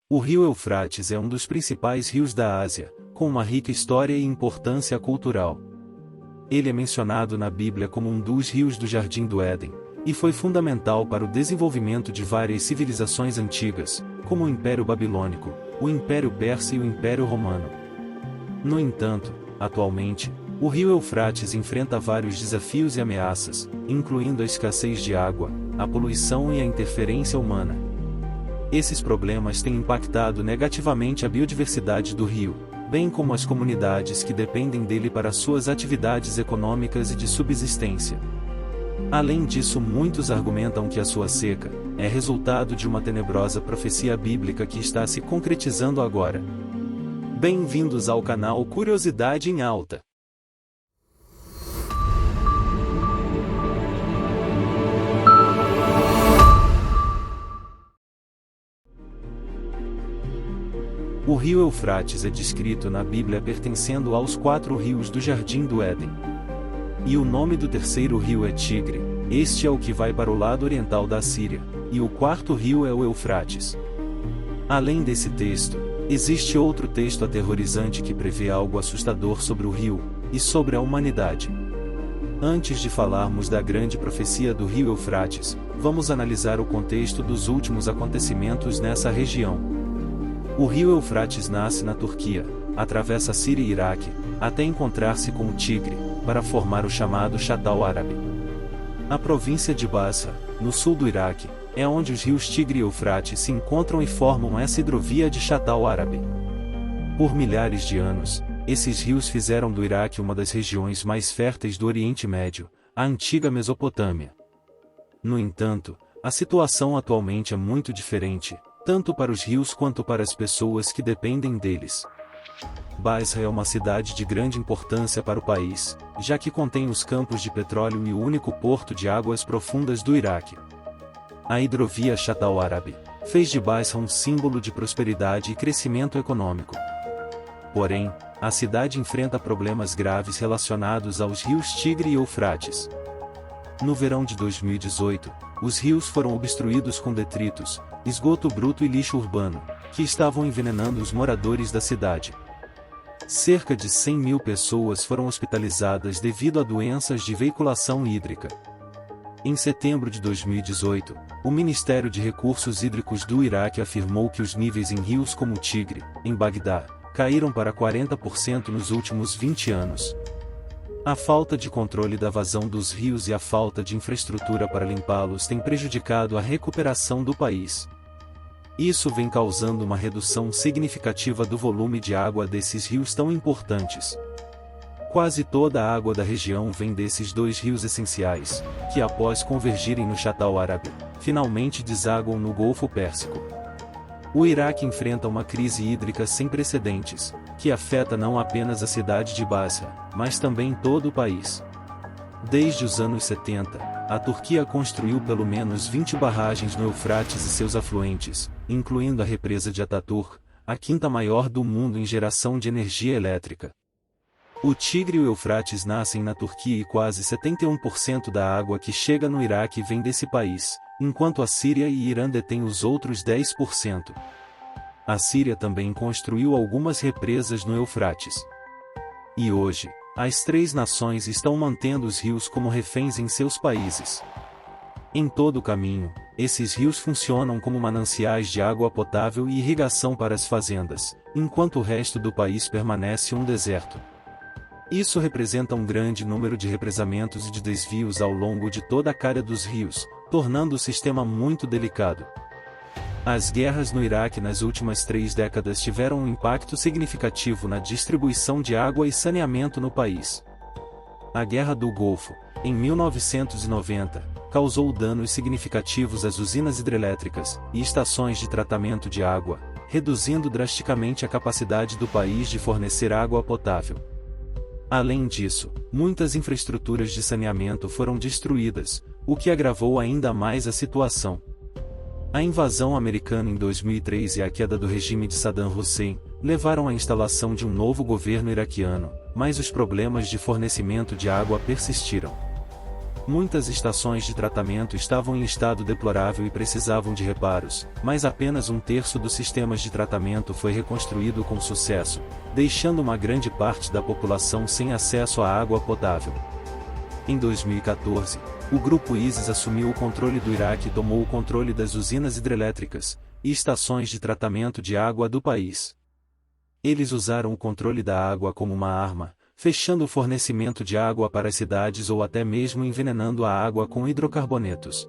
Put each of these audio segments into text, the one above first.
O rio Eufrates é um dos principais rios da Ásia, com uma rica história e importância cultural. Ele é mencionado na Bíblia como um dos rios do Jardim do Éden, e foi fundamental para o desenvolvimento de várias civilizações antigas, como o Império Babilônico, o Império Persa e o Império Romano. No entanto, atualmente, o rio Eufrates enfrenta vários desafios e ameaças, incluindo a escassez de água, a poluição e a interferência humana. Esses problemas têm impactado negativamente a biodiversidade do rio, bem como as comunidades que dependem dele para suas atividades econômicas e de subsistência. Além disso, muitos argumentam que a sua seca é resultado de uma tenebrosa profecia bíblica que está se concretizando agora. Bem-vindos ao canal Curiosidade em Alta. O rio Eufrates é descrito na Bíblia pertencendo aos 4 rios do Jardim do Éden. E o nome do terceiro rio é Tigre, este é o que vai para o lado oriental da Síria, e o 4º rio é o Eufrates. Além desse texto, existe outro texto aterrorizante que prevê algo assustador sobre o rio, e sobre a humanidade. Antes de falarmos da grande profecia do rio Eufrates, vamos analisar o contexto dos últimos acontecimentos nessa região. O rio Eufrates nasce na Turquia, atravessa a Síria e Iraque, até encontrar-se com o Tigre, para formar o chamado Chatal Árabe. A província de Basra, no sul do Iraque, é onde os rios Tigre e Eufrates se encontram e formam essa hidrovia de Chatal Árabe. Por milhares de anos, esses rios fizeram do Iraque uma das regiões mais férteis do Oriente Médio, a antiga Mesopotâmia. No entanto, a situação atualmente é muito diferente, tanto para os rios quanto para as pessoas que dependem deles. Basra é uma cidade de grande importância para o país, já que contém os campos de petróleo e o único porto de águas profundas do Iraque. A hidrovia Chatal Árabe fez de Basra um símbolo de prosperidade e crescimento econômico. Porém, a cidade enfrenta problemas graves relacionados aos rios Tigre e Eufrates. No verão de 2018, os rios foram obstruídos com detritos, esgoto bruto e lixo urbano, que estavam envenenando os moradores da cidade. Cerca de 100 mil pessoas foram hospitalizadas devido a doenças de veiculação hídrica. Em setembro de 2018, o Ministério de Recursos Hídricos do Iraque afirmou que os níveis em rios como o Tigre, em Bagdá, caíram para 40% nos últimos 20 anos. A falta de controle da vazão dos rios e a falta de infraestrutura para limpá-los tem prejudicado a recuperação do país. Isso vem causando uma redução significativa do volume de água desses rios tão importantes. Quase toda a água da região vem desses 2 rios essenciais, que após convergirem no Chatal Árabe, finalmente desaguam no Golfo Pérsico. O Iraque enfrenta uma crise hídrica sem precedentes, que afeta não apenas a cidade de Basra, mas também todo o país. Desde os anos 70, a Turquia construiu pelo menos 20 barragens no Eufrates e seus afluentes, incluindo a represa de Ataturk, a 5ª maior do mundo em geração de energia elétrica. O Tigre e o Eufrates nascem na Turquia e quase 71% da água que chega no Iraque vem desse país, enquanto a Síria e Irã detêm os outros 10%. A Síria também construiu algumas represas no Eufrates. E hoje, as 3 nações estão mantendo os rios como reféns em seus países. Em todo o caminho, esses rios funcionam como mananciais de água potável e irrigação para as fazendas, enquanto o resto do país permanece um deserto. Isso representa um grande número de represamentos e de desvios ao longo de toda a calha dos rios, tornando o sistema muito delicado. As guerras no Iraque nas últimas 3 décadas tiveram um impacto significativo na distribuição de água e saneamento no país. A Guerra do Golfo, em 1990, causou danos significativos às usinas hidrelétricas e estações de tratamento de água, reduzindo drasticamente a capacidade do país de fornecer água potável. Além disso, muitas infraestruturas de saneamento foram destruídas, o que agravou ainda mais a situação. A invasão americana em 2003 e a queda do regime de Saddam Hussein levaram à instalação de um novo governo iraquiano, mas os problemas de fornecimento de água persistiram. Muitas estações de tratamento estavam em estado deplorável e precisavam de reparos, mas apenas um terço dos sistemas de tratamento foi reconstruído com sucesso, deixando uma grande parte da população sem acesso à água potável. Em 2014, o grupo ISIS assumiu o controle do Iraque e tomou o controle das usinas hidrelétricas e estações de tratamento de água do país. Eles usaram o controle da água como uma arma, fechando o fornecimento de água para as cidades ou até mesmo envenenando a água com hidrocarbonetos.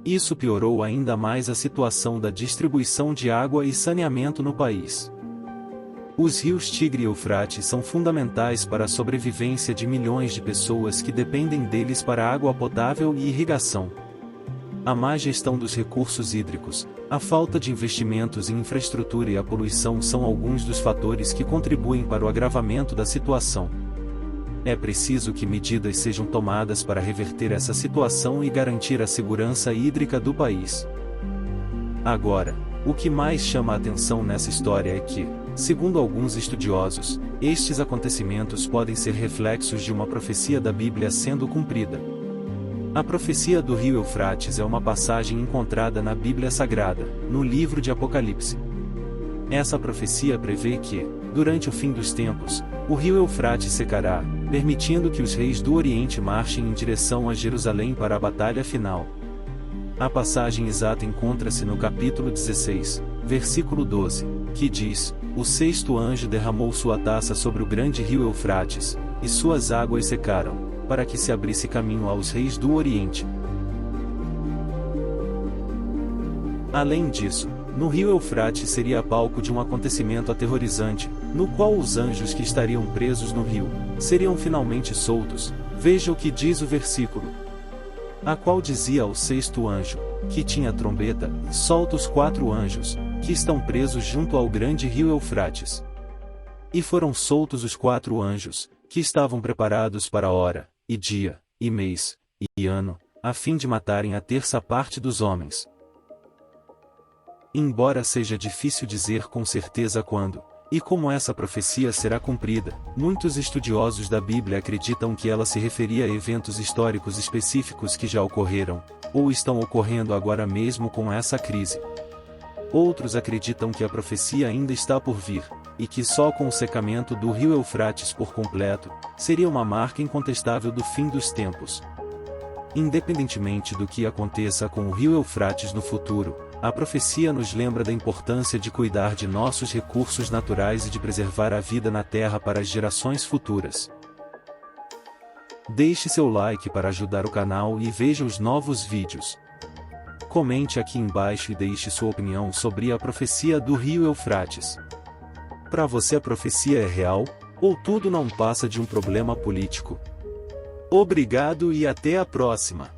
Isso piorou ainda mais a situação da distribuição de água e saneamento no país. Os rios Tigre e Eufrates são fundamentais para a sobrevivência de milhões de pessoas que dependem deles para água potável e irrigação. A má gestão dos recursos hídricos, a falta de investimentos em infraestrutura e a poluição são alguns dos fatores que contribuem para o agravamento da situação. É preciso que medidas sejam tomadas para reverter essa situação e garantir a segurança hídrica do país. Agora, o que mais chama a atenção nessa história é que, segundo alguns estudiosos, estes acontecimentos podem ser reflexos de uma profecia da Bíblia sendo cumprida. A profecia do rio Eufrates é uma passagem encontrada na Bíblia Sagrada, no livro de Apocalipse. Essa profecia prevê que, durante o fim dos tempos, o rio Eufrates secará, permitindo que os reis do Oriente marchem em direção a Jerusalém para a batalha final. A passagem exata encontra-se no capítulo 16, versículo 12, que diz: "O sexto anjo derramou sua taça sobre o grande rio Eufrates, e suas águas secaram, para que se abrisse caminho aos reis do Oriente." Além disso, no rio Eufrates seria palco de um acontecimento aterrorizante, no qual os anjos que estariam presos no rio, seriam finalmente soltos. Veja o que diz o versículo. A qual dizia ao sexto anjo, que tinha trombeta: "Solta os 4 anjos, que estão presos junto ao grande rio Eufrates." E foram soltos os 4 anjos, que estavam preparados para a hora, e dia, e mês, e ano, a fim de matarem a terça parte dos homens. Embora seja difícil dizer com certeza quando, e como essa profecia será cumprida, muitos estudiosos da Bíblia acreditam que ela se referia a eventos históricos específicos que já ocorreram, ou estão ocorrendo agora mesmo com essa crise. Outros acreditam que a profecia ainda está por vir, e que só com o secamento do rio Eufrates por completo, seria uma marca incontestável do fim dos tempos. Independentemente do que aconteça com o rio Eufrates no futuro, a profecia nos lembra da importância de cuidar de nossos recursos naturais e de preservar a vida na Terra para as gerações futuras. Deixe seu like para ajudar o canal e veja os novos vídeos. Comente aqui embaixo e deixe sua opinião sobre a profecia do rio Eufrates. Para você a profecia é real, ou tudo não passa de um problema político? Obrigado e até a próxima!